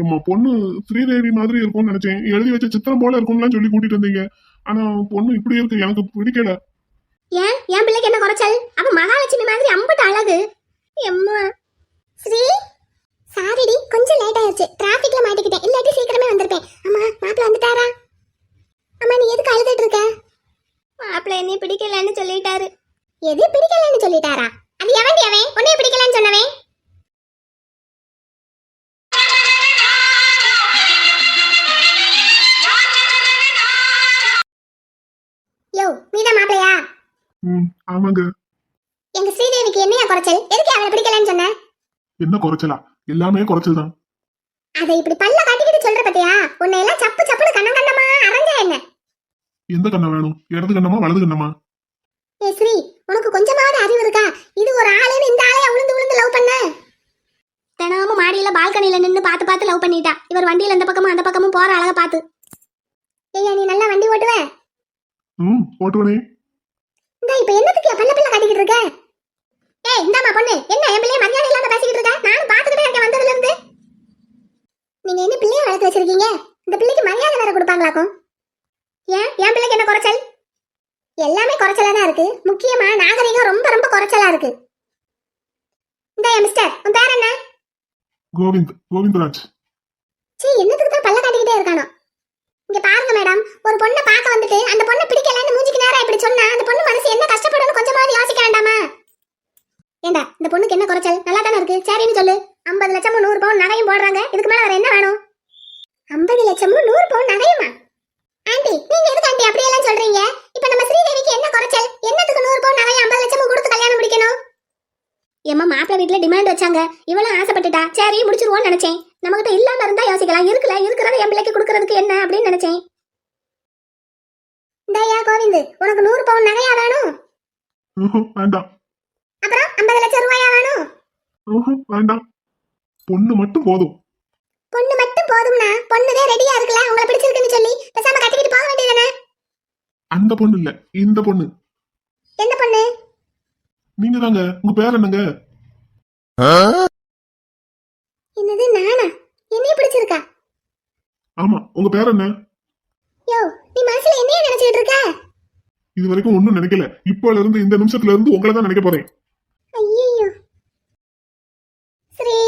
நம்ம பொண்ணு ஸ்ரீதேவி மாதிரி இருக்கும்னு நினைச்சேன். எழுதி வச்ச சித்திரம் போல இருக்கும்லாம் சொல்லி கூட்டிட்டு வந்தீங்க. ஆனா பொண்ணு இப்படி இருக்கு, எனக்கு பிடிக்கல. ஏன் என் பிள்ளைக்கு என்ன குறைச்சல்? அப்ப மகாலட்சுமி மாதிரி அம்பட்டு அழகு. எம்மா ஸ்ரீ, சாரிடி, கொஞ்சம் லேட் ஆயிருச்சு. டிராஃபிக்ல மாட்டிக்கிட்டேன், இல்லாட்டி சீக்கிரமே வந்திருப்பேன். அம்மா மாப்பிள்ள வந்துட்டாரா? அம்மா நீ எதுக்கு அழுதுட்டு இருக்க? மாப்பிள்ள என்னைய பிடிக்கலன்னு சொல்லிட்டாரு. எது பிடிக்கலன்னு சொல்லிட்டாரா? அது எவன்டி அவன் உன்னைய பிடிக்கலன்னு சொன்னவன்? யோ நீதான் மாப்பிளையா? ஆமாங்க. எங்க ஸ்ரீதேவிக்கு என்னையா குறைச்சல்? எதுக்கு அவளை பிடிக்கலன்னு சொன்ன? என்ன குறைச்சலா? எல்லாமே குறைச்சல் தான். அதை இப்படி பல்ல காட்டிக்கிட்டு சொல்ற பத்தியா? உன்னை எல்லாம் சப்பு சப்புன்னு கண்ணம் கண்ணமா அரைஞ்சா என்ன? எந்த கண்ணம் வேணும்? இடது கண்ணமா வலது கண்ணமா? ஏ ஸ்ரீ, உனக்கு கொஞ்சமாவது அறிவு இருக்கா? இது ஒரு ஆளுன்னு இந்த ஆளைய உளுந்து உளுந்து லவ் பண்ண? தினமும் மாடியில பால்கனில நின்னு பார்த்து பார்த்து லவ் பண்ணிட்டா. இவர் வண்டியில இந்த பக்கமும் அந்த பக்கமும் போற அழக பார்த்து. ஏய்யா நீ நல்லா வண்டி ஓட்டுவ? ஓட்டுவனே. இந்த இப்ப என்னத்துக்கு பல்ல பல்ல காட்டிக்கிட்டு இருக்க? ஏய் இந்தாமா பொண்ணு, என்ன என் பிள்ளைய மரியாதை இல்லாம பேசிக்கிட்டு இருக்க? நான் பாத்துக்கிட்டே இருக்கேன் வந்ததுல இருந்து. நீங்க என்ன பிள்ளைய வளர்த்து வச்சிருக்கீங்க? இந்த பிள்ளைக்கு மரியாதை வேற கொடுப்பாங்களாக்கும். ஏன் என் பிள்ளைக்கு என்ன குறைச்சல்? எல்லாமே குறைச்சலா தான் இருக்கு. முக்கியமா நாகரிகம் ரொம்ப ரொம்ப குறைச்சலா இருக்கு. இந்த மிஸ்டர், உன் பேர் என்ன? கோவிந்தராஜ். சீ, என்னத்துக்கு தான் பல்ல காட்டிக்கிட்டே இருக்கானோ? இங்க பாருங்க மேடம், ஒரு பொண்ணை பார்க்க வந்துட்டு அந்த பொண்ணை பிடிக்கலன்னு மூஞ்சிக்கு நேரா இப்படி சொன்னா அந்த பொண்ணு மனசு என்ன கஷ்டப்படும்னு கொஞ்சமாவது யோசிக்க வேண்டாமா? ஏண்டா இந்த பொண்ணுக்கு என்ன குறைச்சல்? நல்லா தானே இருக்கு, சரின்னு சொல்லு. 50 லட்சமும் 100 பவுன் நகையும் போடுறாங்க, இதுக்கு மேல வேற என்ன வேணும்? 50 லட்சமும் 100 பவுன் நகையுமா? ஆண்டி நீங்க எதுக்கு ஆண்டி அப்படி எல்லாம் சொல்றீங்க? இப்ப நம்ம ஸ்ரீதேவிக்கு என்ன குறைச்சல்? என்னத்துக்கு 100 பவுன் நகை 50 லட்சமும் கொடுத்து கல்யாணம் முடிக்கணும்? ஏமா மாப்பிள்ளை வீட்டுல டிமாண்ட் வச்சாங்க, இவளும் ஆசைப்பட்டுட்டா, சரி முடிச்சிருவோம்னு நினைச்சேன். நம்மகிட்ட இல்லாம இருந்தா யோசிக்கலாம், இருக்குல இருக்கிறத என் பிள்ளைக்கு கொடுக்கறதுக்கு என்ன அப்படின்னு நினைச்சேன். இந்தாயா கோவிந்த், உனக்கு 100 பவுன் நகையா வேணும்? வேண்டாம். அப்புறம் 50 லட்சம் ரூபாயா வேணும்? வேண்டாம், பொண்ணு மட்டும் போதும். பொண்ணு மட்டும் போதும்னா பொண்ணுதே ரெடியா இருக்குல, உங்களை பிடிச்சிருக்குன்னு சொல்லி பேசாம கட்டிக்கிட்டு போக வேண்டியதானே? அந்த பொண்ணு இல்ல, இந்த பொண்ணு. என்ன பொண்ணு? நீங்க தாங்க. உங்க பேர் என்னங்க? என்னது நானா? என்னைய பிடிச்சிருக்கா? ஆமா, உங்க பேர் என்ன? யோ நீ மனசுல என்னைய நினைச்சிட்டு இருக்க? இது வரைக்கும் ஒண்ணும் நினைக்கல, இப்பல இருந்து இந்த நிமிஷத்துல இருந்து உங்களை தான் நினைக்க போறேன். ஐயோ ஸ்ரீ,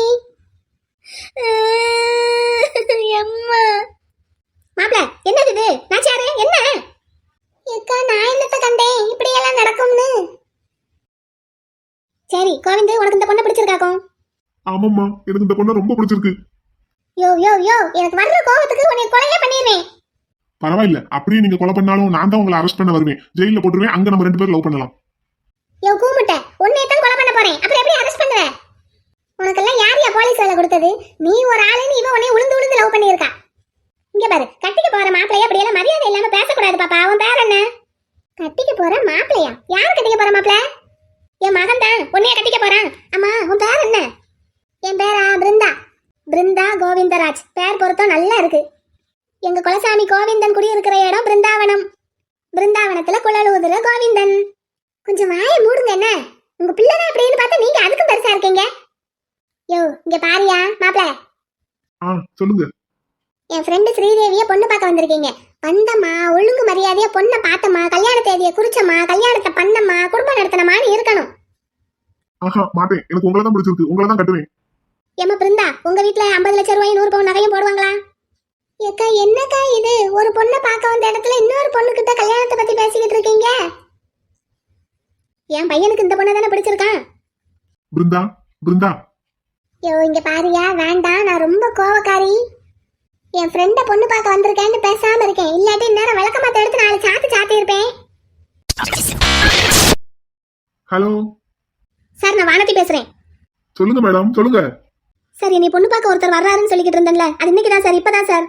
அம்மா மாப்ள என்னது இது? நாச்சாரே என்ன? ஏக்கா நான் என்னத்த கண்டேன் இப்படி எல்லாம் நடக்கும்னு? சரி கோவிந்த், உனக்கு இந்த பொண்ணை பிடிச்சிருக்காக்கும்? ஆமாம்மா, எனக்கு இந்த பொண்ணை ரொம்ப பிடிச்சிருக்கு. யோ யோ யோ, எனக்கு வர்ற கோவத்துக்கு உன்னை கொலையே பண்ணிடுவேன். பரவாயில்ல, அப்படியே நீங்க கொலை பண்ணாலும் நான் தான் உங்களை அரெஸ்ட் பண்ண வருவேன், ஜெயில போட்டுருவேன். அங்க நம்ம 2 பேரும் லவ் பண்ணலாம். யோ கூமுட்ட, உன்னைய தான் கொலை பண்ண போறேன், அப்புறம் எப்படி அரெஸ்ட் பண்ணுவ? உனக்கெல்லாம் யாரையா போலீஸ் வேலை கொடுத்தது? நீ ஒரு ஆளுன்னு இவன் உன்னை உளுந்து உளுந்து லவ் பண்ணியிருக்கா. இங்க பாரு, கட்டிக்க போற மாப்பிளைய அப்படி எல்லாம் மரியாதை இல்லாம பேசக்கூடாது பாப்பா. அவன் பேர் என்ன? கட்டிக்க போற மாப்பிளையா? யார் கட்டிக்க போற மாப்பிள? என் மகன் தான் உன்னைய கட்டிக்க போறான். அம்மா உன் பேர் என்ன? என் பேரா பிருந்தா. பிருந்தா கோவிந்தராஜ். பேர் பொருத்தம் நல்லா இருக்கு. எங்க குலசாமி கோவிந்தன் குடியிருக்கிற இடம் பிருந்தாவனம். பிருந்தாவனத்துல குழலூதுற கோவிந்தன். கொஞ்சம் வாயை மூடுங்க என்ன? உங்க பிள்ளைதான் அப்படின்னு பார்த்தா நீங்க அதுக்கும் பெருசா இருக்கீங்க. யோ இங்க பாரியா மாப்பிள. சொல்லுங்க. என் ஃப்ரெண்டு ஸ்ரீதேவிய பொண்ணு பார்க்க வந்திருக்கீங்க. வந்தம்மா, ஒழுங்கு மரியாதையா பொண்ணை பார்த்தம்மா, கல்யாண தேதியை குறிச்சம்மா, கல்யாணத்தை பண்ணம்மா, குடும்பம் நடத்தினமான்னு இருக்கணும். மாட்டேன், எனக்கு உங்களை தான் பிடிச்சிருக்கு, உங்களை தான் கட்டுவேன். ஏமா பிருந்தா, உங்க வீட்டுல 50 லட்சம் ரூபாய் 100 பவுன் நகையும் போடுவாங்களா? ஏக்கா என்னக்கா இது? ஒரு பொண்ணை பார்க்க வந்த இடத்துல இன்னொரு பொண்ணு கிட்ட கல்யாணத்தை பத்தி பேசிக்கிட்டு இருக்கீங்க. என் பையனுக்கு இந்த பொண்ணை தானே பிடிச்சிருக்கான். பிருந்தா பிருந்தா. யோ இங்க பாரியா, வேண்டாம், நான் ரொம்ப கோவக்காரி. என் ஃப்ரெண்ட பொண்ணு பார்க்க வந்திருக்கேன்னு பேசாம இருக்கேன், இல்லாட்டி நேரம் விளக்கமாத்த எடுத்து 4 சாத்தி இருப்பேன். ஹலோ சார், நான் வானதி பேசுறேன். சொல்லுங்க மேடம், சொல்லுங்க. சார், என்னை பொண்ணு பார்க்க ஒருத்தர் வர்றாருன்னு சொல்லிக்கிட்டு இருந்தேன்ல, அது இன்னைக்கு தான் சார், இப்பதான் சார்.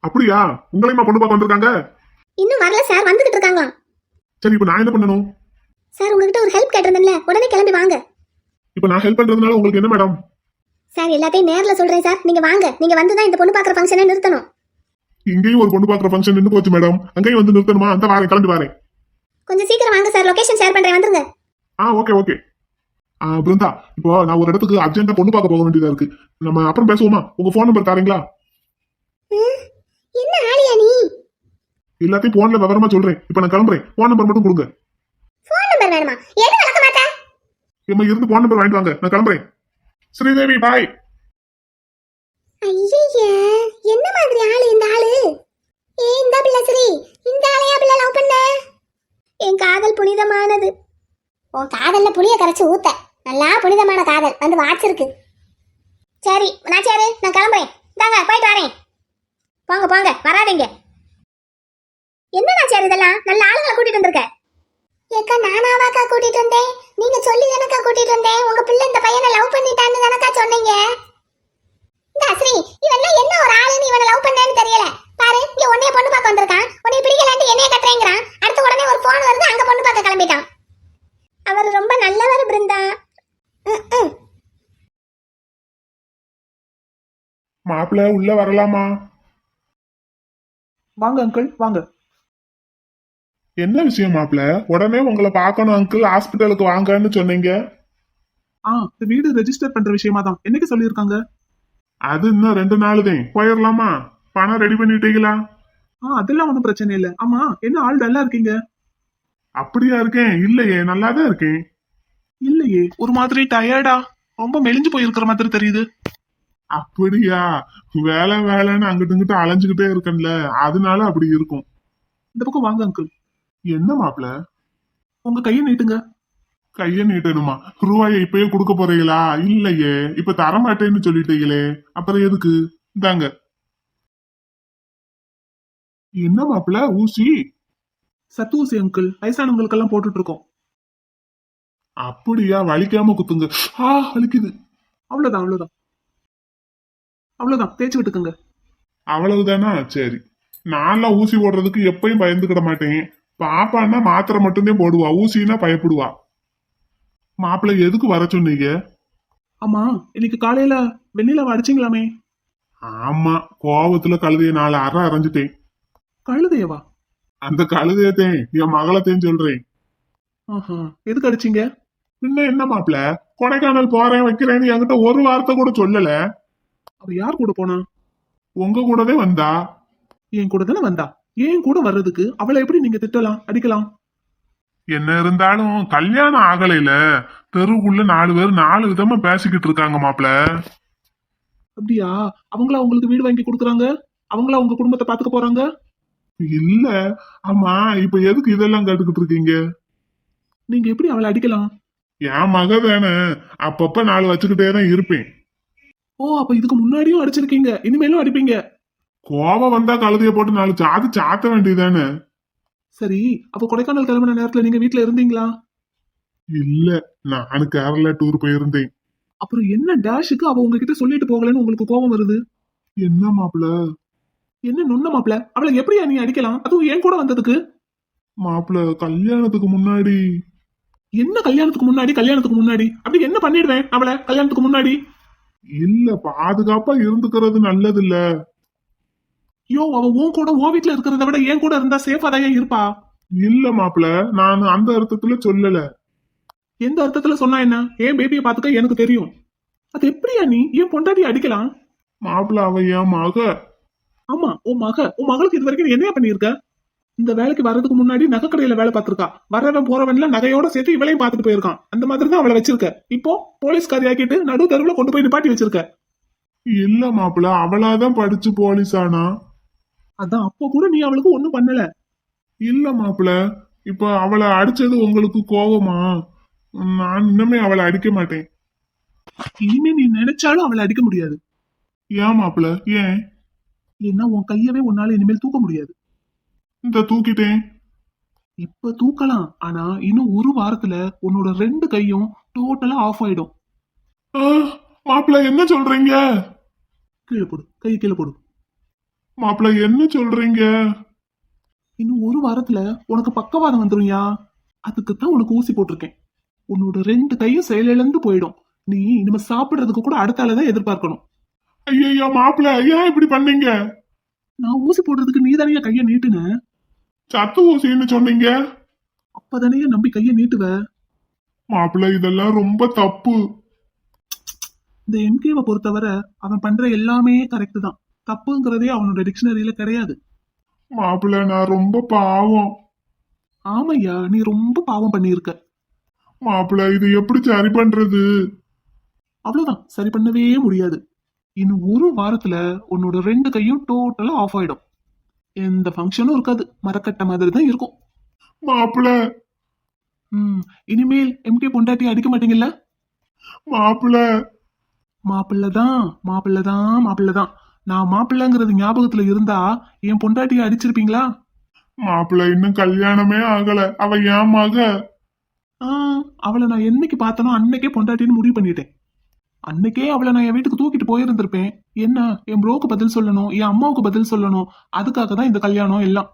அப்படியா? உங்களையுமா பொண்ணு பார்க்க வந்திருக்காங்க? இன்னும் வரல சார், வந்துகிட்டு இருக்காங்க. சரி, இப்போ நான் என்ன பண்ணணும்? சார், உங்ககிட்ட ஒரு ஹெல்ப் கேட்டிருந்தேன்ல, உடனே கிளம்பி வாங்க. இப்போ நான் ஹெல்ப் பண்றதுனால உங்களுக்கு என்ன மேடம்? சார், எல்லாத்தையும் நேர்ல சொல்றேன் சார், நீங்க வாங்க. நீங்க வந்து தான் இந்த பொண்ணு பார்க்குற ஃபங்க்ஷனை நிறுத்தணும். இங்கேயும் ஒரு பொண்ணு பார்க்குற ஃபங்க்ஷன் நின்று போச்சு மேடம், அங்கேயும் வந்து நிறுத்தணுமா? அந்த வாரேன், கிளம்பி வாரேன். கொஞ்சம் சீக்கிரம் வாங்க சார், லொகேஷன் ஷேர் பண்றேன், வந்துருங்க. Okay okay. பிருந்தா, இப்போ நான் ஒரு இடத்துக்கு அர்ஜென்ட்டா பொண்ணு பார்க்க போக வேண்டியதா இருக்கு. நம்ம அப்புறம் பேசுவோமா? உங்க ஃபோன் நம்பர் தரீங்களா? ம், என்ன ஆளியா நீ? எல்லாத்தையும் போன்ல விவரமா சொல்றேன். இப்ப நான் கிளம்புறேன். ஃபோன் நம்பர் மட்டும் கொடுங்க. ஃபோன் நம்பர் வேணுமா? எது வளர்க்க மாட்டா? இம்மா இருந்து ஃபோன் நம்பர் வாங்கிட்டு வாங்க. நான் கிளம்புறேன். ஸ்ரீதேவி பாய். ஐயே, என்ன மாதிரி ஆளு இந்த ஆளு? இந்த பிள்ளை சரி, இந்த ஆளையா பிள்ளை லவ் பண்ண? என் காதல் புனிதமானது. உன் காதல்ல புளிய கரைச்சு ஊத்த நல்லா புனிதமான காதல் வந்து வாச்சிருக்கு. சரி நாச்சியாரு, நான் கிளம்புறேன். தாங்க போயிட்டு வரேன். போங்க போங்க, வராதீங்க. என்ன நாச்சியார் இதெல்லாம்? நல்ல ஆளுங்களை கூட்டிட்டு வந்திருக்க. ஏக்கா நானாவாக்கா கூட்டிட்டு வந்தேன்? நீங்க சொல்லி தானக்கா கூட்டிட்டு வந்தேன். உங்க பிள்ளை இந்த பையனை லவ் பண்ணிட்டான்னு தானக்கா சொன்னீங்க. இந்த ஸ்ரீ, இவெல்லாம் என்ன ஒரு ஆளுன்னு இவனை லவ் பண்ணேன்னு தெரியல. பாரு, இங்க உன்னைய பொண்ணு பார்க்க வந்திருக்கான். உன்னை பிடிக்கலான்ட்டு என்னைய கட்டுறேங்கிறான். அடுத்த உடனே ஒரு போன் வருது, அங்க பொண்ணு பார்க்க கிளம்பிட்டான். அவர் ரொம்ப நல்லவர் பிருந்தா. மாப்பிள்ள உள்ள வரலாமா? வாங்க அங்கிள் வாங்க. என்ன விஷயம் மாப்பிள்ள? உடனே உங்களை பார்க்கணும் அங்கிள், ஹாஸ்பிட்டலுக்கு வாங்கன்னு சொன்னீங்க. இந்த வீடு ரெஜிஸ்டர் பண்ற விஷயமா தான். என்னைக்கு சொல்லியிருக்காங்க? அது இன்னும் 2 நாள் தான். போயிடலாமா? பணம் ரெடி பண்ணிட்டீங்களா? அதெல்லாம் ஒன்றும் பிரச்சனை இல்லை. ஆமா, என்ன ஆள் டல்லா இருக்கீங்க? அப்படியா இருக்கேன்? இல்லையே, நல்லாதான் இருக்கேன். இல்லையே, ஒரு மாதிரி டயர்டா, ரொம்ப மெலிஞ்சு போயிருக்கிற மாதிரி தெரியுது. அப்படியா? வேலை வேலைன்னு அங்கிட்டு இங்கிட்டு அலைஞ்சுக்கிட்டே இருக்கேன்ல, அதனால அப்படி இருக்கும். இந்த பக்கம் வாங்க அங்கிள். என்ன மாப்பிள்ள? உங்க கையை நீட்டுங்க. கைய நீட்டணுமா? ரூபாயை இப்பயே கொடுக்க போறீங்களா? இல்லையே, இப்ப தரமாட்டேன்னு சொல்லிட்டீங்களே, அப்புறம் எதுக்கு? இந்தாங்க. என்ன மாப்பிள்ள ஊசி? சத்து ஊசி அங்கிள், வயசானவங்களுக்கெல்லாம் போட்டுட்டு இருக்கோம். அப்படியா? வலிக்காம குத்துங்க. வலிக்குது. அவ்வளவுதான் அவ்வளவுதான் அவ்வளவுதான், தேய்ச்சி விட்டுக்குங்க. அவ்வளவுதானா? சரி. நான்லாம் ஊசி போடுறதுக்கு எப்பயும் பயந்துக்கிட மாட்டேன். பாப்பான்னா மாத்திரை மட்டும்தான் போடுவா, ஊசினா பயப்படுவா. மாப்பிள்ளை எதுக்கு வர சொன்னீங்க? ஆமா, இன்னைக்கு காலையில வெண்ணிலாவை அடிச்சிங்களாமே. ஆமா, கோவத்துல கழுதைய 4 அரை அரைஞ்சிட்டேன். கழுதையவா? அந்த கழுதையத்தேன், என் மகளத்தையும் சொல்றேன். எதுக்கு அடிச்சீங்க? பின்ன என்ன மாப்பிள்ள, கொடைக்கானல் போறேன் வைக்கிறேன்னு என்கிட்ட ஒரு வார்த்தை கூட சொல்லல. அவ யார் கூட போனா? உங்க கூடவே வந்தா. என் கூட தானே வந்தா. ஏன் கூட வர்றதுக்கு அவளை எப்படி நீங்க திட்டலாம், அடிக்கலாம்? என்ன இருந்தாலும் கல்யாணம் ஆகலையில, தெருவுக்குள்ள 4 பேர் 4 விதமா பேசிக்கிட்டு இருக்காங்க மாப்பிள்ள. அப்படியா? அவங்களா உங்களுக்கு வீடு வாங்கி கொடுக்குறாங்க? அவங்களா உங்க குடும்பத்தை பாத்துக்க போறாங்க? இல்ல. ஆமா, இப்ப எதுக்கு இதெல்லாம் கேட்டுக்கிட்டு இருக்கீங்க? நீங்க எப்படி அவளை அடிக்கலாம்? என் மக தானே, அப்பப்ப 4 வச்சுக்கிட்டே தான் இருப்பேன். அப்ப இதுக்கு முன்னாடியும் அடிச்சிருக்கீங்க, இனிமேலும் அடிப்பீங்க. கோபம் வந்தா கழுதைய போட்டு 4 சாத்து சாத்த வேண்டியதானே. சரி, அப்ப கொடைக்கானல் கிளம்பின நேரத்துல நீங்க வீட்டுல இருந்தீங்களா? இல்ல, நானு கேரளா டூர் போயிருந்தேன். அப்புறம் என்ன டேஷுக்கு அவ உங்ககிட்ட சொல்லிட்டு போகலன்னு உங்களுக்கு கோபம் வருது? என்ன மாப்பிள்ள? என்ன நொண்ண மாப்பிள, அவளை எப்படியா நீ அடிக்கலாம், அதுவும் ஏன் கூட வந்ததுக்கு? மாப்பிள்ள, கல்யாணத்துக்கு முன்னாடி. என்ன கல்யாணத்துக்கு முன்னாடி? கல்யாணத்துக்கு முன்னாடி அப்படி என்ன பண்ணிடுவேன் அவளை கல்யாணத்துக்கு முன்னாடி? இல்ல, பாதுகாப்பா இருந்துக்கிறது நல்லது இல்ல. அவ உன் கூட உன் வீட்டுல இருக்கிறத விட என் கூட இருந்தா சேஃபா தான் இருப்பா. இல்ல மாப்பிள்ள, நான் அந்த அர்த்தத்துல சொல்லல. எந்த அர்த்தத்துல சொன்னா என்ன? ஏன் பேபியை பாத்துக்க எனக்கு தெரியும். அது எப்படியா நீ ஏன் பொண்டாட்டி அடிக்கலாம்? மாப்பிள்ள, அவ என் மக. ஆமா, உன் மகளுக்கு இது வரைக்கும் என்னையா பண்ணிருக்க? இந்த வேலைக்கு வர்றதுக்கு முன்னாடி நகைக்கடையில வேலை பார்த்திருக்கா. வரவன் போறவன்ல நகையோட சேர்த்து இவளையும் பார்த்துட்டு போயிருக்கான். அந்த மாதிரி தான் அவளை வச்சிருக்க. இப்போ போலீஸ்காரி ஆக்கிட்டு நடு தெருவுல கொண்டு போய் நிப்பாட்டி வச்சிருக்க. இல்ல மாப்பிள்ள, அவளாதான் படிச்சு போலீஸ் ஆனா. அதான் அப்போ கூட நீ அவளுக்கு ஒண்ணும் பண்ணல. இல்ல மாப்பிள்ள, இப்ப அவளை அடிச்சது உங்களுக்கு கோவமா? நான் இன்னுமே அவளை அடிக்க மாட்டேன். இனிமே நீ நினைச்சாலும் அவளை அடிக்க முடியாது. ஏன் மாப்பிள்ள? ஏன்? ஏன்னா உன் கையவே உன்னால இனிமேல் தூக்க முடியாது. இந்த தூக்கிட்டேன். இப்ப தூக்கலாம், ஆனா இன்னும் ஒரு வாரத்துல உன்னோட 2 கையும் டோட்டலா ஆஃப் ஆயிடும். மாப்பிள்ள, என்ன சொல்றீங்க? கீழே போடு, கை கீழே போடு. மாப்பிள்ள, என்ன சொல்றீங்க? இன்னும் ஒரு வாரத்துல உனக்கு பக்கவாதம் வந்துரும்யா. அதுக்குத்தான் உனக்கு ஊசி போட்டிருக்கேன். உன்னோட 2 கையும் செயலிழந்து போயிடும். நீ இனிமே சாப்பிடுறதுக்கு கூட அடுத்த ஆளதான் எதிர்பார்க்கணும். ஐயோ மாப்பிள்ள, ஏன் இப்படி பண்ணீங்க? நான் ஊசி போடுறதுக்கு நீ தானே கைய நீட்டுன. சத்து ஊசின்னு சொன்னீங்க. அப்பதானே நம்பி கைய நீட்டுவ. மாப்பிள்ள இதெல்லாம் ரொம்ப தப்பு. இந்த எம்கேவை பொறுத்தவரை அவன் பண்ற எல்லாமே கரெக்ட் தான். தப்புங்கிறதே அவனோட டிக்ஷனரியில கிடையாது. மாப்பிள்ள நான் ரொம்ப பாவம். ஆமையா, நீ ரொம்ப பாவம் பண்ணியிருக்க. மாப்பிள்ள இது எப்படி சரி பண்றது? அவ்வளவுதான், சரி பண்ணவே முடியாது. இன்னும் ஒரு வாரத்துல உன்னோட 2 கையும் டோட்டலா ஆஃப் ஆயிடும். எந்த ஃபங்க்ஷனும் இருக்காது, மரக்கட்ட மாதிரி தான் இருக்கும். மாப்பிள்ள இனிமேல் எம்கே பொண்டாட்டி அடிக்க மாட்டீங்கல்ல? மாப்பிள்ள மாப்பிள்ளதான் மாப்பிள்ளதான் மாப்பிள்ளதான். நான் மாப்பிள்ளைங்கிறது ஞாபகத்துல இருந்தா என் பொண்டாட்டியை அடிச்சிருப்பீங்களா? மாப்பிள்ள இன்னும் கல்யாணமே ஆகல, அவ ஏன் மக. அவளை நான் என்னைக்கு பார்த்தனோ அன்னைக்கே பொண்டாட்டின்னு முடிவு பண்ணிட்டேன். அன்னைக்கே அவளை நான் என் வீட்டுக்கு தூக்கிட்டு போயிருந்திருப்பேன். என்ன, என் ப்ரோக்கு பதில் சொல்லணும், என் அம்மாவுக்கு பதில் சொல்லணும். அதுக்காக தான் இந்த கல்யாணம் எல்லாம்.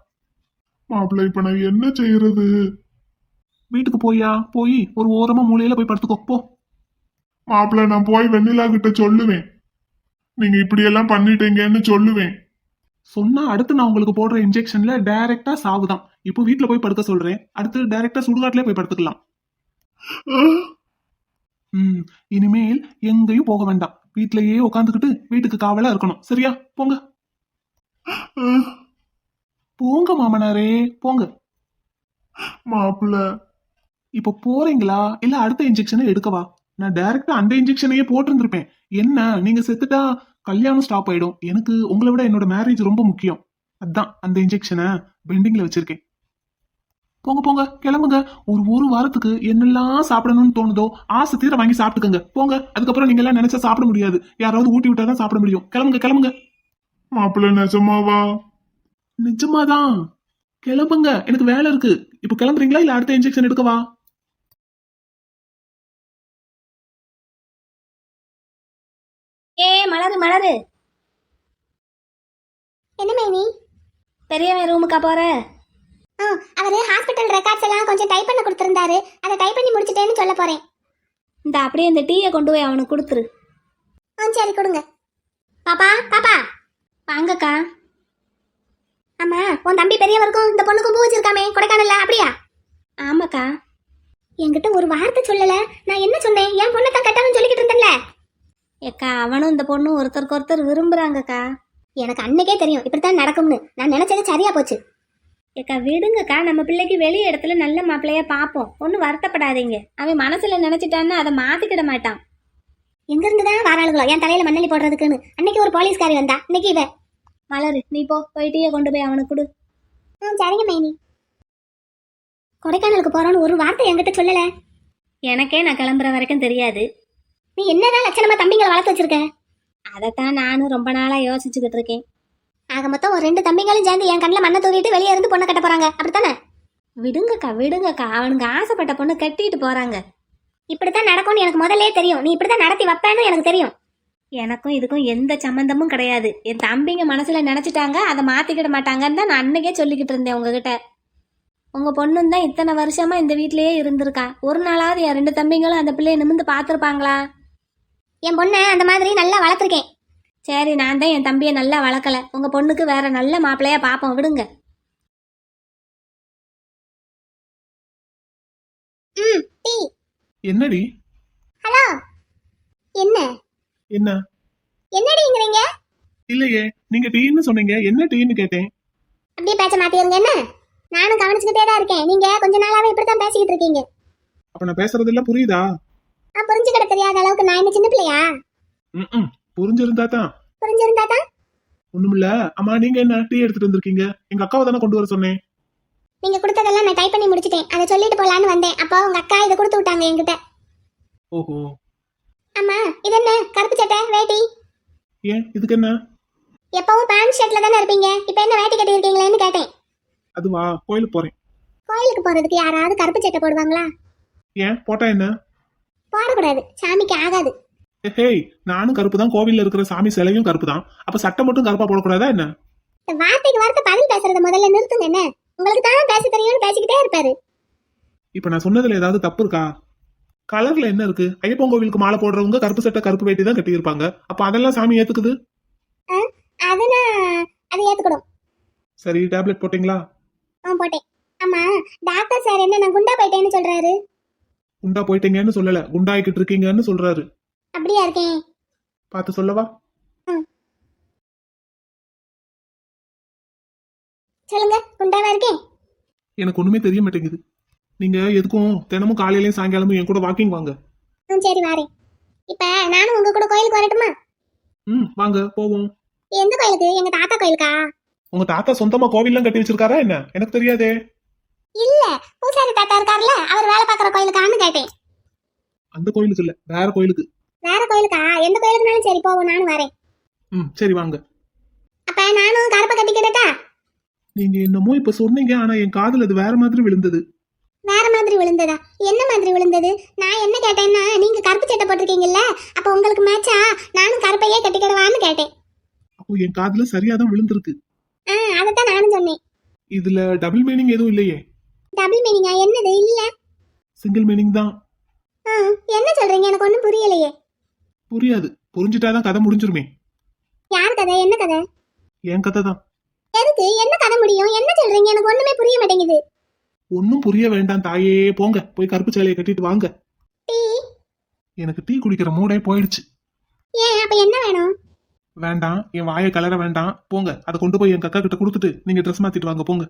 மாப்பிள்ள இப்ப நான் என்ன செய்யறது? வீட்டுக்கு போய் ஒரு ஓரமா மூலையில போய் படுத்துக்கோ போ. மாப்பிள்ள நான் போய் வெண்ணிலா கிட்ட சொல்லுவேன், நீங்க இப்படி எல்லாம் பண்ணிட்டீங்கன்னு சொல்லுவேன். சொன்னா அடுத்து நான் உங்களுக்கு போடுற இன்ஜெக்ஷன்ல டைரக்டா சாவுதான். இப்போ வீட்டுல போய் படுக்க சொல்றேன், அடுத்து டைரக்டா சுடுகாட்டிலே போய் படுத்துக்கலாம். இனிமேல் எங்கேயும் போக வேண்டாம், வீட்லயே உட்காந்துக்கிட்டு வீட்டுக்கு காவலா இருக்கணும். சரியா? போங்க போங்க மாமனாரே, போங்க. மாப்பிள்ள இப்ப போறீங்களா இல்ல அடுத்த இன்ஜெக்ஷனை எடுக்கவா? நான் டைரக்டா அந்த இன்ஜெக்ஷனையே போட்டிருந்திருப்பேன். என்ன, நீங்க செத்துட்டா கல்யாணம் ஸ்டாப் ஆயிடும். எனக்கு உங்களை விட என்னோட மேரேஜ் ரொம்ப முக்கியம். அதான் அந்த இன்ஜெக்ஷனை பெண்டிங்ல வச்சிருக்கேன். போங்க போங்க, கிளம்புங்க. ஒரு வாரத்துக்கு என்னெல்லாம் சாப்பிடணும்னு தோணுதோ ஆசை தீர வாங்கி சாப்பிட்டுக்கங்க. போங்க. அதுக்கப்புறம் நீங்க எல்லாம் நினைச்சா சாப்பிட முடியாது, யாராவது ஊட்டி விட்டாதான் சாப்பிட முடியும். கிளம்புங்க கிளம்புங்க. மாப்பிள்ள நிஜமாவா? நிஜமாதான். கிளம்புங்க, எனக்கு வேலை இருக்கு. இப்ப கிளம்புறீங்களா இல்ல அடுத்த இன்ஜெக்ஷன் எடுக்கவா? மலரு மலரு, என்ன மைனி? பெரியவன் ரூமுக்கா போற? அவரு ஹாஸ்பிட்டல் ரெக்கார்ட்ஸ் எல்லாம் கொஞ்சம் டைப் பண்ண கொடுத்திருந்தாரு, அதை டைப் பண்ணி முடிச்சிட்டேன்னு சொல்ல போறேன். இந்த அப்படியே இந்த டீயை கொண்டு போய் அவனுக்கு கொடுத்துரு. சரி கொடுங்க. பாப்பா பாப்பா வாங்கக்கா. ஆமா, உன் தம்பி பெரியவருக்கும் இந்த பொண்ணுக்கும் பூ வச்சிருக்காமே கொடைக்கானல்ல, அப்படியா? ஆமாக்கா. என்கிட்ட ஒரு வார்த்தை சொல்லல. நான் என்ன சொன்னேன்? என் பொண்ணை தான் கட்டாலும் சொல்லிக்கிட்டு இருந்தேன்ல. ஏக்கா, அவனும் இந்த பொண்ணும் ஒருத்தருக்கு ஒருத்தர் விரும்புறாங்கக்கா. எனக்கு அன்னைக்கே தெரியும் இப்படித்தான் நடக்கும்னு. நான் நினைச்சது சரியா போச்சு. ஏக்கா விடுங்கக்கா, நம்ம பிள்ளைக்கு வெளி இடத்துல நல்ல மாப்பிள்ளையா பார்ப்போம். ஒன்றும் வருத்தப்படாதீங்க. அவன் மனசுல நினைச்சிட்டான்னு அதை மாத்திக்கிட மாட்டான். எங்க இருந்துதான் வாராளுகளோ என் தலையில மண்ணலி போடுறதுக்குன்னு. அன்னைக்கு ஒரு போலீஸ்காரி வந்தா, இன்னைக்கு இவ. மலரு, நீ போய் டீயை கொண்டு போய் அவனுக்கு கொடு. சரிங்க மைனி. கொடைக்கானலுக்கு போறோன்னு ஒரு வார்த்தை என்கிட்ட சொல்லல. எனக்கே நான் கிளம்புற வரைக்கும் தெரியாது. நீ என்னதான் லட்சணமா தம்பிங்களை வளர்த்து வச்சிருக்க? அதைத்தான் நானும் ரொம்ப நாளா யோசிச்சுக்கிட்டு இருக்கேன். ஆக மொத்தம் ஒரு 2 தம்பிங்களும் சேர்ந்து என் கண்ணில் மண்ணை தூக்கிட்டு வெளியே இருந்து பொண்ணை கட்ட போறாங்க, அப்படித்தானே? விடுங்கக்கா, அவனுங்க ஆசைப்பட்ட பொண்ணு கட்டிட்டு போறாங்க. இப்படித்தான் நடக்கும்னு எனக்கு முதல்லே தெரியும். நீ இப்படித்தான் நடத்தி வைப்பேன்னு எனக்கு தெரியும். எனக்கும் இதுக்கும் எந்த சம்பந்தமும் கிடையாது. என் தம்பிங்க மனசுல நினைச்சிட்டாங்க, அதை மாத்திக்கிட மாட்டாங்கன்னு தான் நான் அன்னைக்கே சொல்லிக்கிட்டு இருந்தேன் உங்ககிட்ட. உங்க பொண்ணும் தான் இத்தனை வருஷமா இந்த வீட்லயே இருந்திருக்கா. ஒரு நாளாவது என் 2 தம்பிங்களும் அந்த பிள்ளைய நிமிந்து பார்த்துருப்பாங்களா? என் பொண்ணை அந்த மாதிரி நல்லா வளர்த்துருக்கேன். சரி, நான் தான் என் தம்பியை நல்லா வளர்க்கல. உங்க பொண்ணுக்கு வேற நல்ல மாப்பிள்ளையா பாப்போம், விடுங்க. டீ. என்னடி? ஹலோ. என்ன என்ன என்னடிங்கறீங்க? இல்லையே, நீங்க டீன்னு சொன்னீங்க, என்ன டீன்னு கேட்டேன். அப்படியே பேச்ச மாத்திருங்க. என்ன, நானும் கவனிச்சுக்கிட்டே தான் இருக்கேன். நீங்க கொஞ்ச நாளாவே இப்படித்தான் பேசிக்கிட்டு இருக்கீங்க. அப்ப நான் பேசுறது எல்லாம் புரியுதா? புரிஞ்சுக்கிட தெரியாத அளவுக்கு நான் என்ன சின்ன பிள்ளையா? புரிஞ்சிருந்தா தான். புரிஞ்சிருந்தா தான். ஒண்ணுமில்ல. அம்மா, நீங்க என்ன டீ எடுத்துட்டு வந்திருக்கீங்க? எங்க அக்காவை தானே கொண்டு வர சொன்னேன். நீங்க கொடுத்ததெல்லாம் நான் டைப் பண்ணி முடிச்சிட்டேன். அதை சொல்லிட்டு போலான்னு வந்தேன். அப்போ உங்க அக்கா இதை கொடுத்து விட்டாங்க என்கிட்ட. ஓஹோ. அம்மா, இது என்ன கருப்பு சட்டை வேட்டி? ஏன், இதுக்கு என்ன? எப்பவும் பேண்ட் ஷர்ட்ல தானே இருப்பீங்க, இப்போ என்ன வேட்டி கட்டி இருக்கீங்களேன்னு கேட்டேன். அதுவா, கோயிலுக்கு போறேன். கோயிலுக்கு போறதுக்கு யாராவது கருப்பு சட்டை போடுவாங்களா? ஏன், போட்டா என்ன? போடக்கூடாது, சாமிக்கு ஆகாது. ஹேய், நானும் கருப்பு தான், கோவில்ல இருக்கிற சாமி சிலையும் கருப்பு தான். அப்ப சட்டை மட்டும் கருப்பா போடக்கூடாதா என்ன? இந்த வார்த்தைக்கு வார்த்தை பதில் பேசுறத முதல்ல நிறுத்துங்க. என்ன, உங்களுக்கு தான் பேச தெரியும்னு பேசிக்கிட்டே இருப்பாரு. இப்ப நான் சொன்னதுல ஏதாவது தப்பு இருக்கா? கலர்ல என்ன இருக்கு? ஐயப்பன் கோவிலுக்கு மாலை போடுறவங்க கருப்பு சட்டை கருப்பு வேட்டி தான் கட்டி இருப்பாங்க. அப்ப அதெல்லாம் சாமி ஏத்துக்குது. அதுனா அது ஏத்துக்கணும். சரி, டேப்லெட் போட்டீங்களா? போட்டேன். ஆமா, டாக்டர் சார் என்ன நான் குண்டா போயிட்டேன்னு சொல்றாரு. குண்டா போயிட்டீங்கன்னு சொல்லல, குண்டாயிக்கிட்டு இருக்கீங்கன்னு சொல்றாரு. அப்படியா இருக்கேன்? பார்த்து சொல்லவா? சொல்லுங்க, குண்டாவா இருக்கேன்? எனக்கு ஒண்ணுமே தெரிய மாட்டேங்குது. நீங்க எதுக்கும் தினமும் காலையிலயும் சாயங்காலமும் என் கூட வாக்கிங் வாங்க. சரி வாரேன். இப்ப நானும் உங்க கூட கோயிலுக்கு வரட்டுமா? வாங்க போவோம். எந்த கோயிலுக்கு? எங்க தாத்தா கோயிலுக்கா? உங்க தாத்தா சொந்தமா கோவில்லாம் கட்டி வச்சிருக்காரா என்ன? எனக்கு தெரியாதே. இல்ல, பூசாரி தாத்தா இருக்காருல்ல, அவர் வேலை பாக்குற கோயிலுக்கான்னு கேட்டேன். அந்த கோயிலுக்கு இல்ல, வேற கோயிலுக்கு. வேற கோயிலுக்கா? எந்த கோயிலுக்குனாலும் சரி, போவோம், நானும் வரேன். சரி வாங்க. அப்ப நானும் கருப்பை கட்டிக்கிட்டா? நீங்க என்னமோ இப்ப சொன்னீங்க, ஆனா என் காதுல அது வேற மாதிரி விழுந்தது. வேற மாதிரி விழுந்ததா? என்ன மாதிரி விழுந்தது? நான் என்ன கேட்டேன்னா, நீங்க கருப்பு சட்டை போட்டிருக்கீங்கல்ல, அப்ப உங்களுக்கு மேட்சா நானும் கருப்பையே கட்டிக்கிடவான்னு கேட்டேன். அப்போ என் காதுல சரியாதான் விழுந்திருக்கு. அதைத்தான் நானும் சொன்னேன். இதுல டபுள் மீனிங் எதுவும் இல்லையே. டபுள் மீனிங்கா? என்னது? இல்ல, சிங்கிள் மீனிங் தான். என்ன சொல்றீங்க? எனக்கு ஒண்ணும் புரியலையே. புரியாது, புரிஞ்சுட்டாதான் கதை முடிஞ்சிருமே. யார் கதை? என்ன கதை? என் கதை தான். எதுக்கு? என்ன கதை முடியும்? என்ன சொல்றீங்க? எனக்கு ஒண்ணுமே புரிய மாட்டேங்குது. ஒன்னும் புரிய வேண்டாம் தாயே, போங்க போய் கருப்பு சேலையை கட்டிட்டு வாங்க. டீ? எனக்கு டீ குடிக்கிற மூடே போயிடுச்சு. ஏன்? அப்ப என்ன வேணும்? வேண்டாம், என் வாயை கலர வேண்டாம், போங்க. அதை கொண்டு போய் என் கக்கா கிட்ட கொடுத்துட்டு நீங்க ட்ரெஸ் மாத்திட்டு வாங்க, போங்க.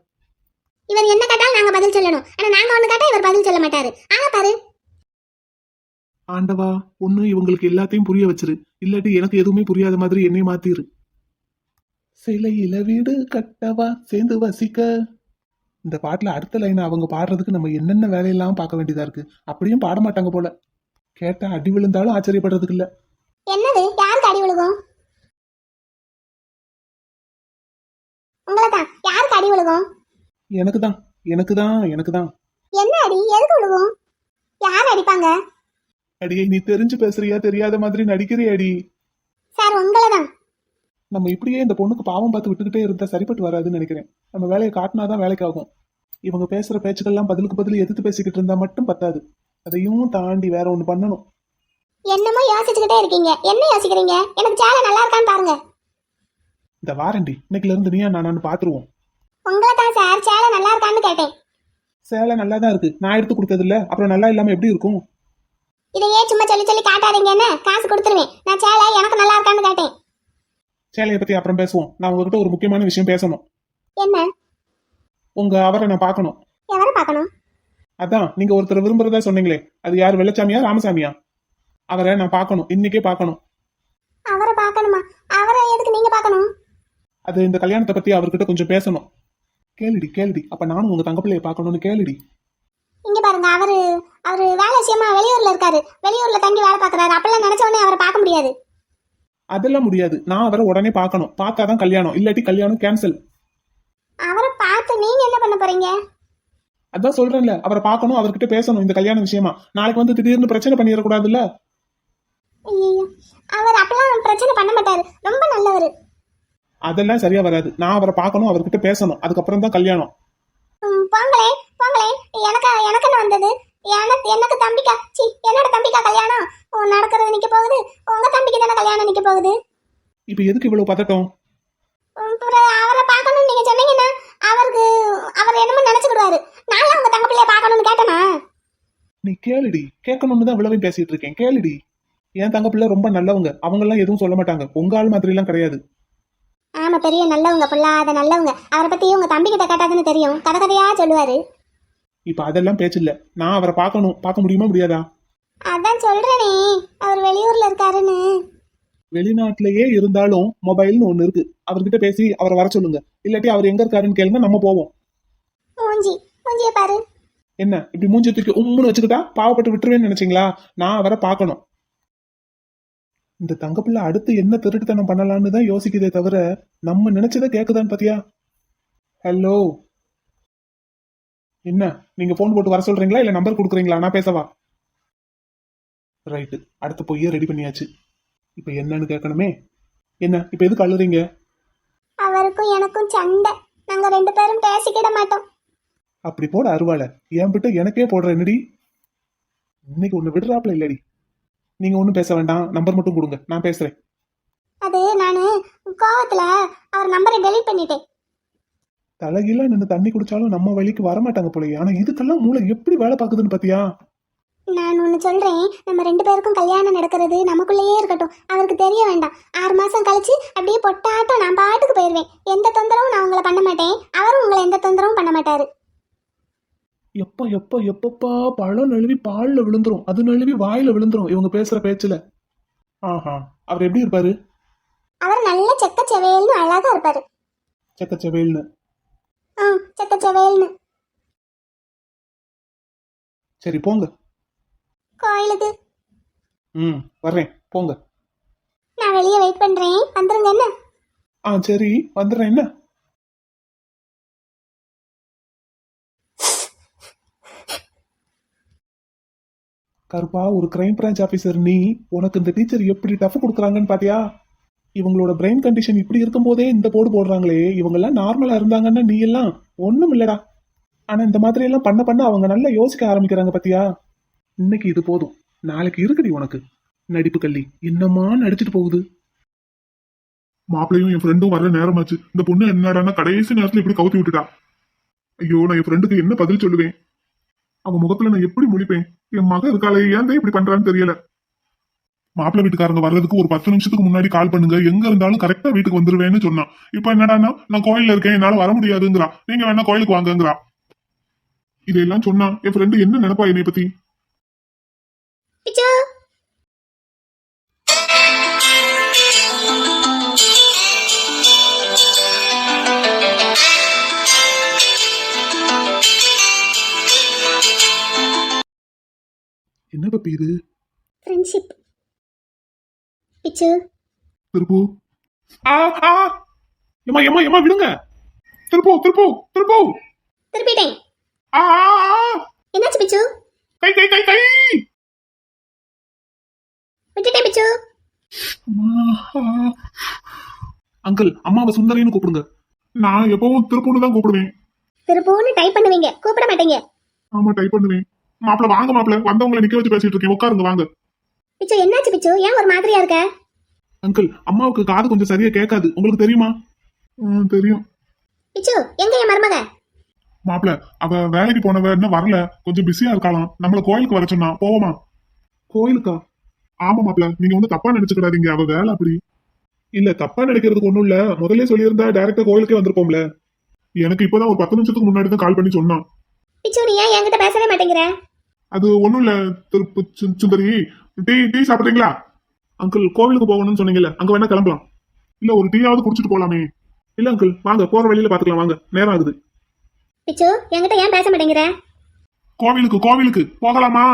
இவர் என்ன கேட்டாலும் நாங்க பதில் சொல்லணும், ஆனா நாங்க ஒண்ணு கேட்டா இவர் பதில் சொல்ல மாட்டாரு. ஆனா பாரு. ஆண்டவா, ஒண்ணு இவங்களுக்கு எல்லாத்தையும் புரிய வச்சிரு, இல்லாட்டி எனக்கு எதுவுமே புரியாத மாதிரி என்னை மாத்திரு. சிலையில வீடு கட்டவா சேர்ந்து வசிக்க. இந்த பாட்டுல அடுத்த லைன் அவங்க பாடுறதுக்கு நம்ம என்னென்ன வேலையெல்லாம் பார்க்க வேண்டியதா இருக்கு. அப்படியும் பாட மாட்டாங்க போல. கேட்டா அடி விழுந்தாலும் ஆச்சரியப்படுறதுக்கு இல்ல. என்னது? யாருக்கு அடி விழுகும்? உங்களதான். யாருக்கு அடி விழுகும்? எனக்குதான் எனக்குதான் எனக்குதான். என்ன அடி? எதுக்கு விழுகும்? யார் அடிப்பாங்க? அடியை நீ தெரிஞ்சு பேசுறியா, தெரியாத மாதிரி நடிக்கிறிய அடி. சார், உங்களதான். நம்ம இப்படியே இந்த பொண்ணுக்கு பாவம் பார்த்து விட்டுக்கிட்டே இருந்தா சரிப்பட்டு வராதுன்னு நினைக்கிறேன். நம்ம வேலையை காட்டினாதான் வேலைக்கு ஆகும். இவங்க பேசுற பேச்சுக்கெல்லாம் பதிலுக்கு பதில் எதிர்த்து பேசிக்கிட்டு இருந்தா மட்டும் பத்தாது, அதையும் தாண்டி வேற ஒண்ணு பண்ணணும். என்னமோ யோசிச்சுக்கிட்டே இருக்கீங்க. என்ன யோசிக்கிறீங்க? எனக்கு சேலை நல்லா இருக்கான்னு பாருங்க. இந்த வாரண்டி, இன்னைக்குல இருந்து நீயா நானான்னு பாத்துருவோம். உங்களதான் சார், சேலை நல்லா இருக்கான்னு கேட்டேன். சேலை நல்லா தான் இருக்கு, நான் எடுத்து கொடுத்தது இல்ல, அப்புறம் நல்லா இல்லாம எப்படி இருக்கும்? இதையே சும்மா சொல்லி சொல்லி காட்டாதீங்க. என்ன, காசு கொடுத்துருவேன். நான் சேலை எனக்கு நல்லா இருக்கான்னு கேட்டேன். சேலையை பத்தி அப்புறம் பேசுவோம். நான் உங்ககிட்ட ஒரு முக்கியமான விஷயம் பேசணும். என்ன? உங்க அவரை நான் பார்க்கணும். எவரை பார்க்கணும்? அதான் நீங்க ஒருத்தர் விரும்புறதா சொன்னீங்களே, அது யார், வெள்ளச்சாமியா ராமசாமியா? அவரை நான் பார்க்கணும், இன்னைக்கே பார்க்கணும். அவரை பார்க்கணுமா? அவரை எதுக்கு நீங்க பார்க்கணும்? அது இந்த கல்யாணத்தை பத்தி அவர்கிட்ட கொஞ்சம் பேசணும். கேளுடி கேளுடி, அப்ப நானும் உங்க தங்க பிள்ளைய பார்க்கணும்னு கேளுடி. இங்க பாருங்க, அவரு வேலை விஷயமா வெளியூர்ல இருக்காரு. வெளியூர்ல தங்கி வேலை பார்க்கறாரு. அப்பெல்லாம் நினைச்ச உடனே அவரை பார்க்க முடியாது. அதெல்லாம் முடியாது, நான் அவரை உடனே பார்க்கணும். பார்த்தாதான் கல்யாணம், இல்லாட்டி கல்யாணம் கேன்சல். அவரை பார்த்து நீங்க என்ன பண்ண போறீங்க? அதான் சொல்றேன்ல, அவரை பார்க்கணும், அவர்கிட்ட பேசணும் இந்த கல்யாண விஷயமா. நாளைக்கு வந்து திடீர்னு பிரச்சனை பண்ணிடக்கூடாதுல்ல. ஐயோ, அவர் அப்பெல்லாம் பிரச்சனை பண்ண மாட்டாரு. ரொம்ப நல்லவர். அதெல்லாம் சரியா வராது. நான் அவரை பார்க்கணும், அவர்கிட்ட பேசணும், அதுக்கப்புறம் தான் கல்யாணம். போங்களே போங்களே. எனக்கு என்ன வந்தது? எனக்கு தம்பிக்கா, என்னோட தம்பிக்கா கல்யாணம் நடக்கிறது நிக்க போகுது. உங்க தம்பிக்கு தானே கல்யாணம் நிக்க போகுது. இப்ப எதுக்கு இவ்வளவு பதட்டம்? அவரை பார்க்கணும்னு நீங்க சொன்னீங்கன்னா அவர் என்னமோ நினைச்சுக்கிடுவாரு. நான் உங்க தங்க பிள்ளைய பார்க்கணும்னு கேட்டனா? நீ கேளுடி, கேட்கணும்னு தான் இவ்வளவையும் பேசிட்டு இருக்கேன், கேளுடி. என் தங்க பிள்ளை ரொம்ப நல்லவங்க, அவங்க எல்லாம் எதுவும் சொல்ல மாட்டாங்க. உங்க ஆள் மாதிரி எல்லாம் கிடையாது. ஆமா, பெரிய நல்லவங்க, பொல்லாத நல்லவங்க. அவரை பத்தி உங்க தம்பி கிட்ட கேட்டாதுன்னு தெரியும், கதை கதையா சொல்லுவாரு. இப்ப அதெல்லாம் பேச்சு இல்ல. நான் அவரை பார்க்கணும், பார்க்க முடியுமா முடியாதா? அதான் சொல்றேனே, அவர் வெளியூர்ல இருக்காருன்னு. வெளிநாட்டிலேயே இருந்தாலும் மொபைல்னு ஒண்ணு இருக்கு, அவர்கிட்ட பேசி அவரை வர சொல்லுங்க. இல்லாட்டி அவர் எங்க இருக்காருன்னு கேளுங்க, நம்ம போவோம். மூஞ்சிய பாரு. என்ன இப்படி மூஞ்சி தூக்கி உம்முன்னு வச்சுக்கிட்டா பாவப்பட்டு விட்டுருவேன்னு நினைச்சீங்களா? நான் அவரை பார்க்கணும். இந்த தங்கப்பிள்ளை அடுத்து என்ன திருட்டுத்தனம் பண்ணலான்னு தான் யோசிக்குதே தவிர நம்ம நினைச்சதை கேக்குதான்னு பாத்தியா? ஹலோ, என்ன நீங்க போன் போட்டு வர சொல்றீங்களா இல்ல நம்பர் கொடுக்குறீங்களா? நான் பேசவா? ரைட்டு, அடுத்த பொய்ய ரெடி பண்ணியாச்சு. இப்ப என்னன்னு கேட்கணுமே. என்ன இப்ப எதுக்கு அழுறீங்க? அவருக்கும் எனக்கும் சண்டை. நாங்க ரெண்டு பேரும் பேசிக்கிட மாட்டோம். அப்படி போட அருவாள, என் பிட்ட எனக்கே போடுற என்னடி? இன்னைக்கு ஒண்ணு விடுறாப்ல இல்லடி. நீங்க ஒண்ணும் பேச வேண்டாம், நம்பர் மட்டும் கொடுங்க, நான் பேசுறேன். அது நானு கோவத்துல அவர் நம்பரை டெலீட் பண்ணிட்டேன். தலைகீழ நின்று தண்ணி குடிச்சாலும் நம்ம வழிக்கு வரமாட்டாங்க போலயே. ஆனா இதுக்கெல்லாம் மூளை எப்படி வேலை பார்க்குதுன்னு பாத்தியா? நான் ஒன்று சொல்றேன், நம்ம 2 பேருக்கும் கல்யாணம் நடக்கிறது நமக்குள்ளேயே இருக்கட்டும், அவருக்கு தெரிய வேண்டாம். 6 மாசம் கழிச்சு அப்படியே பொட்டாட்டம் நான் பாட்டுக்கு போயிடுவேன். எந்த தொந்தரவும் நான் உங்களை பண்ண மாட்டேன், அவரும் உங்களை எந்த தொந்தரவும் பண்ண மாட்டாரு. எப்பப்பா பழம் நழுவி பால்ல விழுந்துரும், அது நழுவி வாயில விழுந்துரும் இவங்க பேசுற பேச்சுல. ஆஹா, அவர் எப்படி இருப்பாரு? அவர் நல்ல செக்க செவேல்னு அழகா இருப்பாரு. செக்கச்செவேல்னு. செக்க செவேல்னு. சரி போங்க. கோயிலுக்கு வர்றேன், போங்க. நான் வெளியே வெயிட் பண்றேன், வந்துருங்க என்ன? சரி வந்துடுறேன். என்ன கருப்பா, ஒரு கிரைம் பிரான்ச் ஆபீசர் நீ, உனக்கு இந்த டீச்சர் எப்படி டஃப் கொடுக்குறாங்கன்னு பாத்தியா? இவங்களோட பிரெயின் கண்டிஷன் இப்படி இருக்கும் போதே இந்த போடு போடுறாங்களே, இவங்க எல்லாம் நார்மலா இருந்தாங்கன்னா நீ எல்லாம் ஒண்ணும் இல்லடா. ஆனா இந்த மாதிரி எல்லாம் பண்ண பண்ண அவங்க நல்லா யோசிக்க ஆரம்பிக்கிறாங்க பாத்தியா? இன்னைக்கு இது போதும், நாளைக்கு இருக்குடி உனக்கு நடிப்பு கள்ளி. என்னமா நடிச்சிட்டு போகுது. மாப்பிளையும் என் ஃப்ரெண்டும் வர நேரமாச்சு. இந்த பொண்ணு என்னடான்னா கடைசி நேரத்துல இப்படி கவுத்தி விட்டுட்டா. ஐயோ, நான் என் ஃப்ரெண்டுக்கு என்ன பதில் சொல்லுவேன்? அவன் முகத்துல நான் எப்படி முழிப்பேன்? என் மக இருக்காளே, ஏன் இப்படி பண்றான்னு தெரியல. மாப்பிள்ளை வீட்டுக்காரங்க வர்றதுக்கு ஒரு 10 நிமிஷத்துக்கு முன்னாடி கால் பண்ணுங்க, எங்க இருந்தாலும் கரெக்டா வீட்டுக்கு வந்துருவேன்னு சொன்னான். இப்ப என்னடான்னா நான் கோயில்ல இருக்கேன், என்னால வர முடியாதுங்கிறா. நீங்க வேணா கோயிலுக்கு வாங்கங்கிறா. இதெல்லாம் சொன்னா என் ஃப்ரெண்டு என்ன நினைப்பா என்னை பத்தி? பிச்சு, என்ன பப்பி இது? ஃப்ரெண்ட்ஷிப். பிச்சு, திருப்பு ஏமா ஏமா ஏமா விடுங்க. திருப்பு திருப்பு திருப்பு. திருப்பிட்டேன். ஆ, ஆ, ஆ. என்னாச்சு பிச்சு? கை கை கை கை. விட்டுட்டேன் பிச்சு. அங்கிள், அம்மாவை சுந்தரின்னு கூப்பிடுங்க. நான் எப்பவும் திருப்புன்னு தான் கூப்பிடுவேன். திருப்பூன்னு டைப் பண்ணுவீங்க, கூப்பிட மாட்டீங்க. ஆமா, டைப் பண்ணுவேன். மாப்பிள்ள வாங்க, மாப்பிள்ள வந்தவங்களை நிக்க வச்சு பேசிட்டு இருக்கேன், உட்காருங்க வாங்க. பிச்சு, என்னாச்சு பிச்சு? ஏன் ஒரு மாதிரியா இருக்க? அங்கிள், அம்மாவுக்கு காது கொஞ்சம் சரியா கேட்காது, உங்களுக்கு தெரியுமா? தெரியும். பிச்சு, எங்க என் மருமக? மாப்பிள்ள அவ வேலைக்கு போனவ இன்னும் வரல, கொஞ்சம் பிஸியா இருக்காளாம். நம்மள கோயிலுக்கு வர சொன்னா, போவோமா? கோயிலுக்கா? ஆமா மாப்பிள்ள, நீங்க வந்து தப்பா நினைச்சுக்கிடாதீங்க, அவ வேலை அப்படி. இல்ல, தப்பா நினைக்கிறதுக்கு ஒண்ணும் இல்ல. முதல்ல சொல்லியிருந்தா டைரக்டா கோயிலுக்கே வந்திருப்போம்ல. எனக்கு இப்பதான் ஒரு 10 நிமிஷத்துக்கு முன்னாடி தான் கால் பண்ணி சொன்னான். பிச்சு, நீ ஏன் என்கிட்ட பேசவே மாட்டேங்கிற? அது ஒண்ணும் இல்ல சுந்தரி, டீ டீ சாப்பிடுறீங்களா? அங்கிள், கோவிலுக்கு போகணும்னு சொன்னீங்கல்ல, அங்க வேணா கிளம்பலாம். இல்ல ஒரு டீயாவது குடிச்சிட்டு போலாமே. இல்ல அங்கிள், வாங்க, போற வழியில பாத்துக்கலாம், வாங்க, நேரம் ஆகுது. பிச்சு, என்கிட்ட ஏன் பேச மாட்டேங்கிற? கோவிலுக்கு கோவிலுக்கு போகலாமா?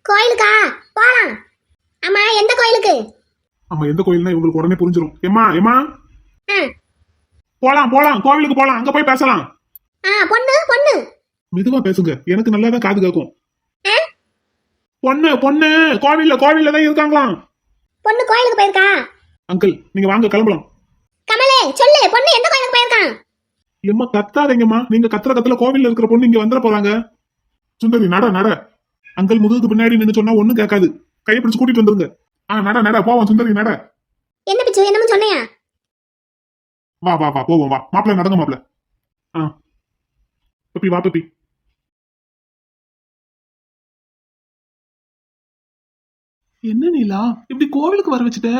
கோயிலுக்கா? போலாம். ஆமா, எந்த கோயிலுக்கு? ஆமா, எந்த கோயில்னா இவங்களுக்கு உடனே புரிஞ்சிடும். ஏமா ஏமா, ஆ, போலாம் போலாம், கோவிலுக்கு போலாம், அங்க போய் பேசலாம். பொண்ணு பொண்ணு. மெதுவா பேசுங்க, எனக்கு நல்லாதான் காது கேட்கும். ஆ? பொண்ணு பொண்ணு கோவில்ல தான் இருக்காங்களாம். பொண்ணு கோயிலுக்கு போயிருக்கா? அங்கிள், நீங்க வாங்க, கிளம்பலாம். கமலே, சொல்லு, பொண்ணு எந்த கோயிலுக்கு போயிருக்கான்? எம்மா கத்தாதீங்கம்மா, நீங்க கத்துற கத்துல கோவில்ல இருக்கிற பொண்ணு இங்க வந்துட போறாங்க. சுந்தரி நட நட. அங்கிள், முதுகுக்கு பின்னாடி நின்னு சொன்னா ஒண்ணும் கேட்காது, கையை பிடிச்சு கூட்டிட்டு வந்துருங்க. நட நட போவோம் சுந்தரி நட. என்ன பிச்சு, என்னமோ சொன்னையா? வா வா வா போவோம், வா மாப்பிள்ள நடங்க மாப்பிள்ள. பப்பி வா பப்பி. என்ன நீலா, இப்படி கோவிலுக்கு வர வச்சுட்ட?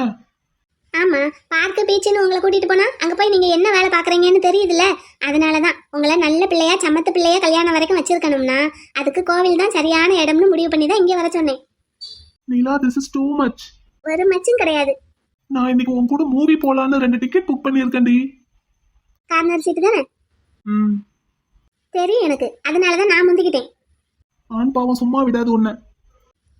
ஆமா, பார்க்கு பீச்சுன்னு உங்களை கூட்டிட்டு போனா அங்க போய் நீங்க என்ன வேலை பாக்குறீங்கன்னு தெரியுதுல்ல. அதனாலதான் உங்களை நல்ல பிள்ளையா சமத்து பிள்ளையா கல்யாணம் வரைக்கும் வச்சிருக்கணும்னா அதுக்கு கோவில் தான் சரியான இடம்னு முடிவு பண்ணி தான் இங்க வர சொன்னேன். நீலா, திஸ் இஸ் டூ மச். ஒரு மச்சும் கிடையாது. நான் இன்னைக்கு உன் கூட மூவி போலான்னு 2 டிக்கெட் புக் பண்ணியிருக்கேன்டி. கார்னர் சீட்டு தானே? தெரியும் எனக்கு, அதனாலதான் நான் முந்திக்கிட்டேன். ஆண் பாவம் சும்மா விடாது உன்னை.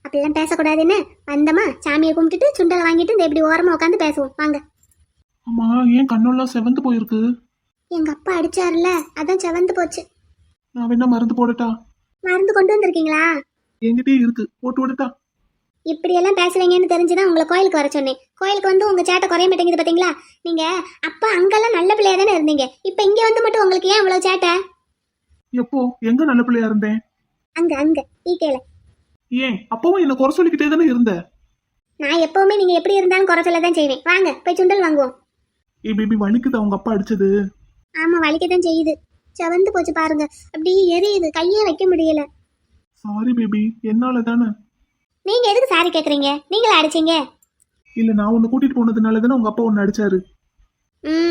அப்படிலாம் பேசக்கூடாதுன்னு வந்தமா, சாமியை கும்பிட்டுட்டு சுண்டலை வாங்கிட்டு இந்த இப்படி ஓரமா உட்காந்து பேசுவோம் வாங்க. அம்மா, ஏன் கண்ணெல்லாம் செவந்து போயிருக்கு? எங்க அப்பா அடிச்சாருல, அதான் செவந்து போச்சு. நான் வேணா மருந்து போடட்டா? மருந்து கொண்டு வந்திருக்கீங்களா? என்கிட்டயே இருக்கு, போட்டு விடட்டா? இப்படி எல்லாம் பேசுவீங்கன்னு தெரிஞ்சுதான் உங்களை கோயிலுக்கு வர சொன்னேன். கோயிலுக்கு வந்து உங்க சேட்டை குறைய மாட்டேங்குது பாத்தீங்களா? நீங்க அப்பா அங்கெல்லாம் நல்ல பிள்ளையா தானே இருந்தீங்க, இப்ப இங்க வந்து மட்டும் உங்களுக்கு ஏன் இவ்வளவு சேட்டை? எப்போ எங்க நல்ல பிள்ளையா இருந்தேன்? அங்க அங்க ஈகேல. ஏன் அப்பவும் என்ன குறை சொல்லிக்கிட்டே தானே இருந்த? நான் எப்பவுமே நீங்க எப்படி இருந்தாலும் குறை சொல்ல தான் செய்வேன். வாங்க போய் சுண்டல் வாங்குவோம். ஏ பேபி, வலிக்குதா உங்க அப்பா அடிச்சது? ஆமா, வலிக்கதான் செய்யுது. செவந்து போச்சு பாருங்க, அப்படியே எரியுது, கையே வைக்க முடியல. சாரி பேபி, என்னால தானே. நீங்க எதுக்கு சாரி கேக்குறீங்க? நீங்களா அடிச்சீங்க? இல்ல, நான் உன்னை கூட்டிட்டு போனதுனால தானே உங்க அப்பா உன்னை அடிச்சாரு.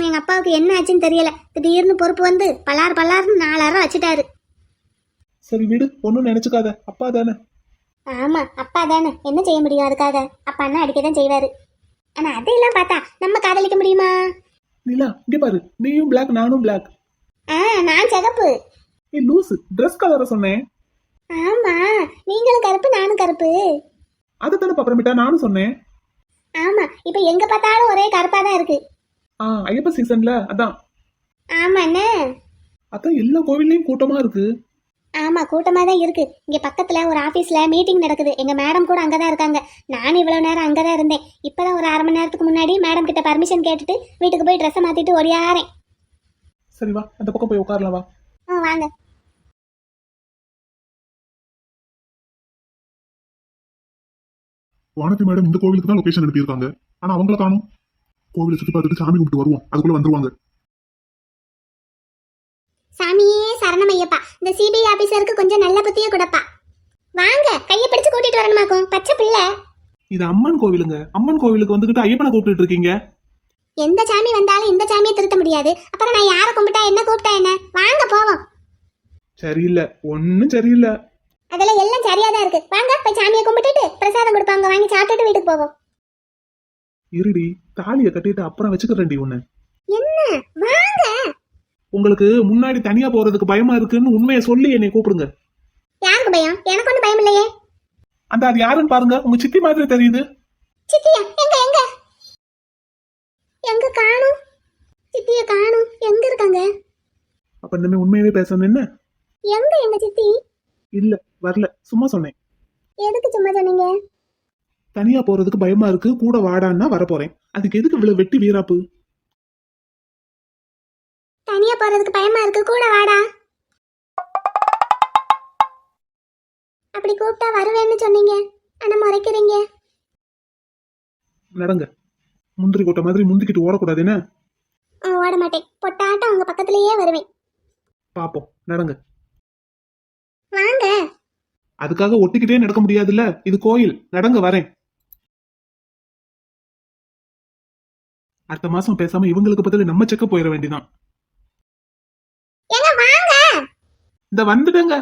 எங்க அப்பாவுக்கு என்ன ஆச்சுன்னு தெரியல. திடீர்னு பொறுப்பு வந்து பலார்னு 4000 வச்சுட்டாரு. சரி விடு, ஒன்னும் நினைச்சுக்காத, அப்பா தானே. ஆமா, அப்பா தானே, என்ன செய்ய முடியும் அதுக்காக? அப்பான்னா அடிக்கதான் செய்வாரு. ஆனா அதையெல்லாம் பார்த்தா நம்ம காதலிக்க முடியுமா? நிலா, இங்க பாரு, நீயும் பிளாக், நானும் பிளாக். நான் சிகப்பு. ஏ லூசு, ட்ரெஸ் கலரை சொன்னேன். ஆமா, நீங்களும் கருப்பு நானும் கருப்பு. அதை தானே அப்புறமேட்டா நானும் சொன்னேன். ஆமா, இப்ப எங்க பார்த்தாலும் ஒரே கருப்பா தான் இருக்கு. ஐயப்ப சீசன்ல அதான். ஆமா என்ன? அதான் எல்லா கோவில்லையும் கூட்டமா இருக்கு. ஆமா, கூட்டமா தான் இருக்கு. இங்க பக்கத்துல ஒரு ஆபீஸ்ல மீட்டிங் நடக்குது. எங்க மேடம் கூட அங்கதான் இருக்காங்க. நானும் இவ்வளவு நேரம் அங்கதான் இருந்தேன். இப்பதான் ஒரு 1/2 மணி நேரத்துக்கு முன்னாடி மேடம் கிட்ட பர்மிஷன் கேட்டுட்டு வீட்டுக்கு போய் ட்ரெஸ்ஸை மாத்திட்டு ஓடியாரேன். சரி வா, அந்த பக்கம் போய் உட்காரலாம் வா. வாங்க. வானதி மேடம் இந்த கோவிலுக்கு தான் லொகேஷன் அனுப்பியிருக்காங்க. ஆனா அவங்கள காணும். கோவிலை சுத்தி பார்த்துட்டு சாமி கும்பிட்டு வருவோம், அதுக்குள்ள வந்துருவாங்க. சாமியே சரணமையப்பா, இந்த சிபிஐ ஆபீசருக்கு கொஞ்சம் நல்ல புத்திய கொடுப்பா. வாங்க, கையை பிடிச்சு கூட்டிட்டு வரணுமாக்கும், பச்சை பிள்ளை. இது அம்மன் கோவிலுங்க. அம்மன் கோவிலுக்கு வந்துகிட்டு ஐயப்பனை கூப்பிட்டு இருக்கீங்க. எந்த சாமி வந்தாலும் இந்த சாமியை திருத்த முடியாது. அப்புறம் நான் யாரை கும்பிட்டா என்ன, கூப்பிட்டா என்ன? வாங்க போவோம். சரியில்லை, ஒன்னும் சரியில்லை. அதெல்லாம் எல்லாம் சரியா தான் இருக்கு. வாங்க போய் சாமியை கும்பிட்டுட்டு பிரசாதம் கொடுப்பாங்க, வாங்கி சாப்பிட்டுட்டு வீட்டுக்கு போவோம். இருடி, தாலியை கட்டிட்டு அப்புறம் வச்சுக்கிறேன்டி உன்னை. என்ன? வாங்க. உங்களுக்கு முன்னாடி தனியா போறதுக்கு பயமா இருக்குன்னு உண்மையை சொல்லி என்னை கூப்பிடுங்க. யாருக்கு பயம்? எனக்கு ஒன்றும் பயம் இல்லையே. அந்த அது யாருன்னு பாருங்க, உங்க சித்தி மாதிரி தெரியுது. சித்தியா? எங்க எங்க எங்க காணும்? சித்திய காணும். எங்க இருக்காங்க? அப்ப இனிமே உண்மையவே பேசணும் என்ன? எங்க எங்க சித்தி? இல்ல, வரல, சும்மா சொன்னேன். எதுக்கு சும்மா சொன்னீங்க? தனியா போறதுக்கு பயமா இருக்கு, கூட வாடான்னா வரப்போறேன். அதுக்கு எதுக்கு இவ்வளவு வெட்டி வீராப்பு? தனியா போறதுக்கு பயமா இருக்கு, கூட வாடா. அப்படி கூப்பிட்டா வருவேன்னு சொன்னீங்க, ஆனா முறைக்கிறீங்க. நடங்க. முந்திரி கொட்டை மாதிரி முந்திக்கிட்டு ஓடக்கூடாது என்ன? ஓட மாட்டேன், பொட்டாட்டம் உங்க பக்கத்திலேயே வருவேன். பாப்போம், நடங்க. வாங்க. அதுக்காக ஒட்டிக்கிட்டே நடக்க முடியாதுல்ல, இது கோயில். நடங்க, வரேன். அடுத்த மாசம் பேசாம இவங்களுக்கு பதில் நம்ம செக்க போயிட வேண்டியதான். எங்க வாங்க. இந்த வந்துடுங்க.